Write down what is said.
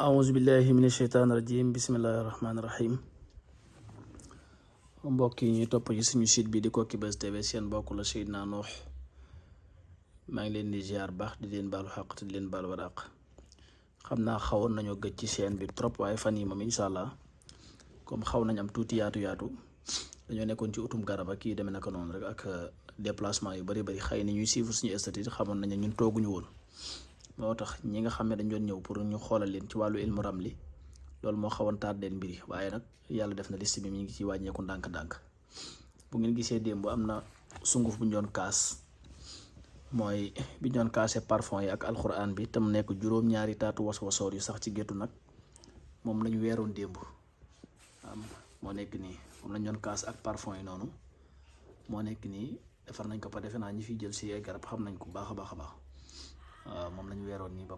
auzu billahi min asheytaan rajim bismillahi rahmaani rahim mbokk yi ñuy topp ci suñu site bi di Koki Buzz TV seen mbokk la Seydina Nuux maa ngi leen di ziar baax di leen baalu xaq te di leen baalu waraq xam naa xawoon nañoo gëj ci chaîne bi trop waaye fan yi moom incha allah comme xaw nañ am tuuti yaatu dañoo nekkoon ci utum garab ak kii demee naka noonu rek ak déplacement yu bari xëy na ñuy suivre suñu statut xamoon nañ ñun tooguñu woon moo tax ñi nga xam ne dañ doon ñëw pour ñu xoolal leen ci wàllu ilmu ramli loolu moo xawoon tardeel mbir yi waaye nag yàlla def na liste bi mi ngi ci wàññeeku ndànk-ndànk bu ngeen gisee démb am na sunguf bu ñu doon kaas mooy bi ñu doon kaasee parfum yi ak alxuraan bi tam nekk juróom-ñaari taatu was-wasoor yu sax ci géttu nag moom lañu weeroon démb moo nekk nii moom lañ doon kaas ak parfum yi noonu moo nekk nii defar nañ ko pa defe naa ñi fiy jël si ay garab xam nañ ko baax a baax moom lañu weeroon nii ba